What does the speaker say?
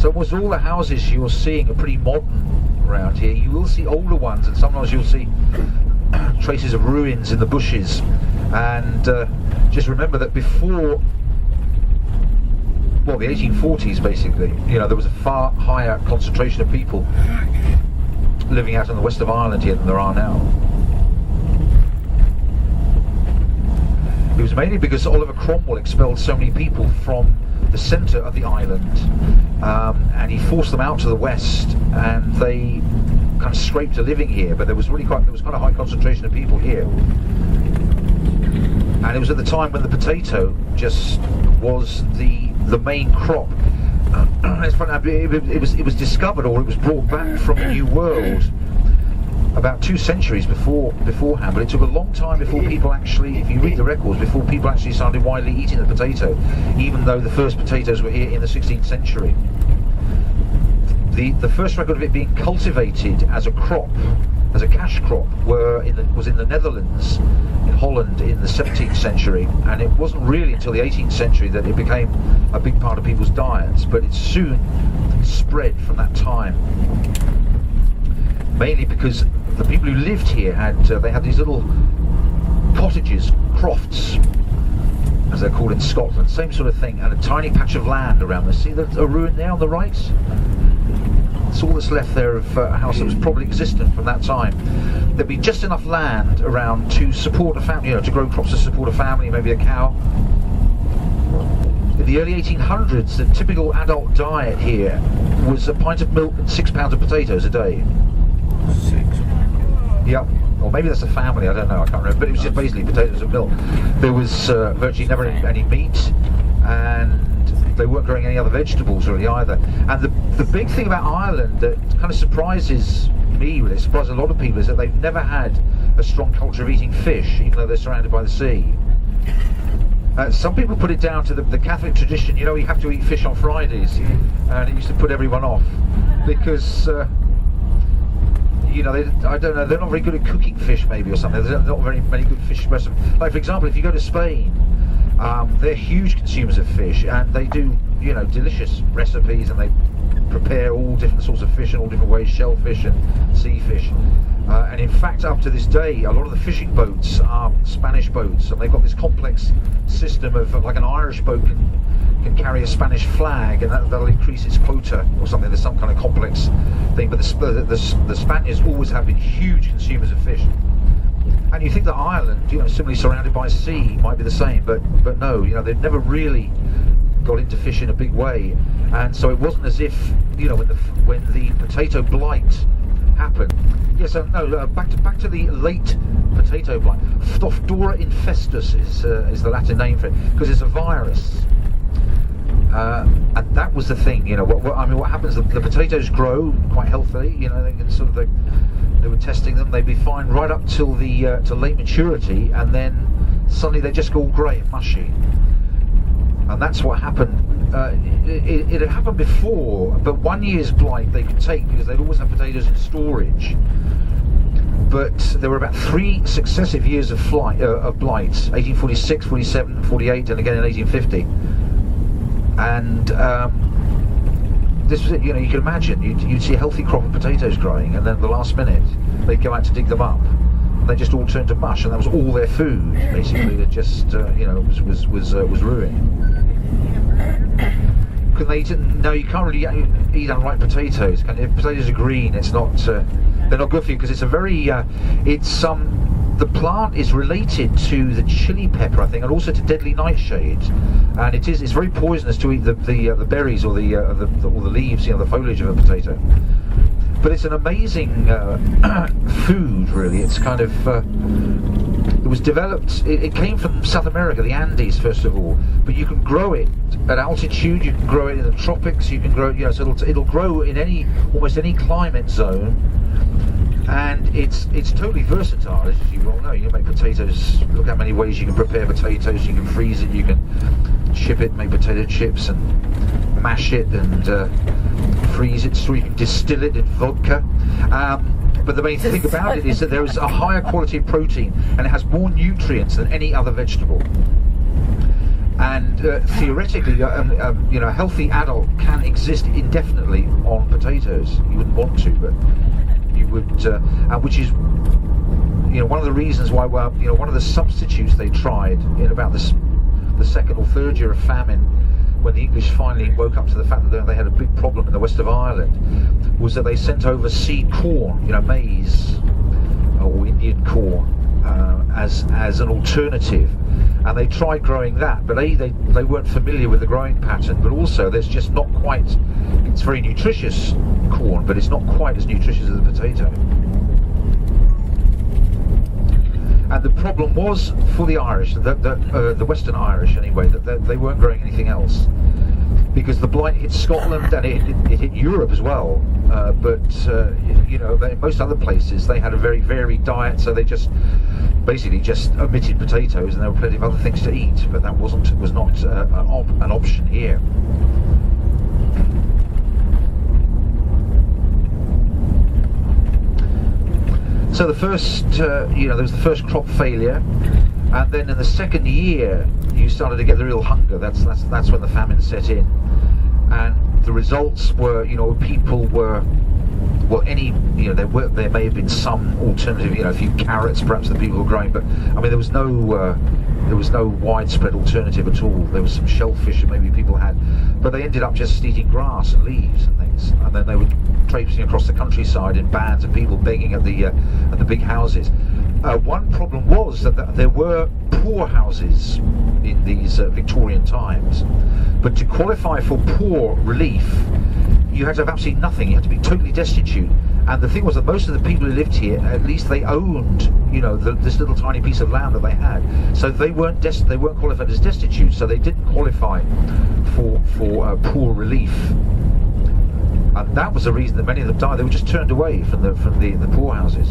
So almost all the houses you're seeing are pretty modern around here. You will see older ones, and sometimes you'll see traces of ruins in the bushes. And just remember that before, well, the 1840s basically, you know, there was a far higher concentration of people living out on the west of Ireland here than there are now. It was mainly because Oliver Cromwell expelled so many people from the centre of the island, and he forced them out to the west, and they kind of scraped a living here. But there was kind of high concentration of people here, and it was at the time when the potato just was the main crop. It's funny, it was discovered, or it was brought back from the New World about 2 centuries beforehand, but it took a long time before people actually, if you read the records, before people actually started widely eating the potato, even though the first potatoes were here in the 16th century. The first record of it being cultivated as a crop, as a cash crop, was in the Netherlands, in Holland, in the 17th century, and it wasn't really until the 18th century that it became a big part of people's diets, but it soon spread from that time. Mainly because the people who lived here had these little cottages, crofts, as they're called in Scotland, same sort of thing, and a tiny patch of land around there. See a ruin there on the right? That's all that's left there of a house that was probably existent from that time. There'd be just enough land around to support a family, you know, to grow crops to support a family, maybe a cow. In the early 1800s, the typical adult diet here was a pint of milk and 6 pounds of potatoes a day. 6. Yeah, or maybe that's a family, I don't know, I can't remember, but it was just basically potatoes and milk. There was virtually never any meat, and they weren't growing any other vegetables really either. And the big thing about Ireland that kind of surprises me, really surprises a lot of people, is that they've never had a strong culture of eating fish, even though they're surrounded by the sea. Some people put it down to the Catholic tradition. You know, you have to eat fish on Fridays, and it used to put everyone off because you know, I don't know, they're not very good at cooking fish maybe or something. There's not very many good fish recipes. Like for example, if you go to Spain, they're huge consumers of fish, and they do, you know, delicious recipes, and they prepare all different sorts of fish in all different ways, shellfish and sea fish. And in fact, up to this day, a lot of the fishing boats are Spanish boats, and they've got this complex system of, like an Irish boat can carry a Spanish flag, and that'll increase its quota or something. There's some kind of complex thing, but the Spaniards always have been huge consumers of fish. And you think that Ireland, you know, similarly surrounded by sea, might be the same, but no, you know, they've never really got into fish in a big way. And so it wasn't as if, you know, when the potato blight happened. Yes, no, back to the late potato blight. Phthophthora infestus is the Latin name for it, because it's a virus. And that was the thing, you know. What happens? The potatoes grow quite healthily, you know. They can sort of they were testing them. They'd be fine right up till to late maturity, and then suddenly they just go all grey and mushy. And that's what happened. It had happened before, but 1 year's blight they could take because they'd always have potatoes in storage. But there were about 3 successive years of blight: 1846, 47, 48, and again in 1850. And this was it. You know, you can imagine you'd see a healthy crop of potatoes growing, and then at the last minute they'd go out to dig them up, and they just all turned to mush, and that was all their food basically. That just you know, was ruined. Can they eat it? No, you can't really eat unripe potatoes. If potatoes are green, it's not. They're not good for you because it's a very. The plant is related to the chili pepper, I think, and also to deadly nightshade, and it's very poisonous to eat the berries or the leaves, you know, the foliage of a potato. But it's an amazing food, really. It's kind of it was developed. It came from South America, the Andes, first of all. But you can grow it at altitude. You can grow it in the tropics. You can grow it, you know, so it'll grow in almost any climate zone. And it's totally versatile, as you well know. You can make potatoes. Look how many ways you can prepare potatoes. You can freeze it. You can chip it, make potato chips, and mash it, and freeze it. So you can distill it in vodka. But the main thing about it is that there is a higher quality of protein, and it has more nutrients than any other vegetable. And theoretically, you know, a healthy adult can exist indefinitely on potatoes. You wouldn't want to, but you would, which is, you know, one of the reasons why, well, you know, one of the substitutes they tried in about the second or third year of famine, when the English finally woke up to the fact that they had a big problem in the west of Ireland, was that they sent over seed corn, you know, maize or Indian corn, as an alternative, and they tried growing that, but they weren't familiar with the growing pattern, but also there's just not quite, it's very nutritious corn, but it's not quite as nutritious as the potato. And the problem was for the Irish, the Western Irish anyway, that they weren't growing anything else, because the blight hit Scotland and it hit Europe as well. But you know, in most other places they had a very varied diet, so they basically just omitted potatoes, and there were plenty of other things to eat. But that was not an option here. So the first, you know, there was the first crop failure, and then in the second year you started to get the real hunger. That's when the famine set in, and the results were, you know, people were, well, you know, there may have been some alternative, you know, a few carrots perhaps that people were growing, but I mean there was no widespread alternative at all. There was some shellfish that maybe people had, but they ended up just eating grass and leaves and things, and then they were traipsing across the countryside in bands of people begging at the big houses. One problem was that there were poor houses in these Victorian times, but to qualify for poor relief you had to have absolutely nothing. You had to be totally destitute. And the thing was that most of the people who lived here, at least they owned, you know, this little tiny piece of land that they had. So they weren't qualified as destitute. So they didn't qualify for poor relief. And that was the reason that many of them died. They were just turned away from the poorhouses.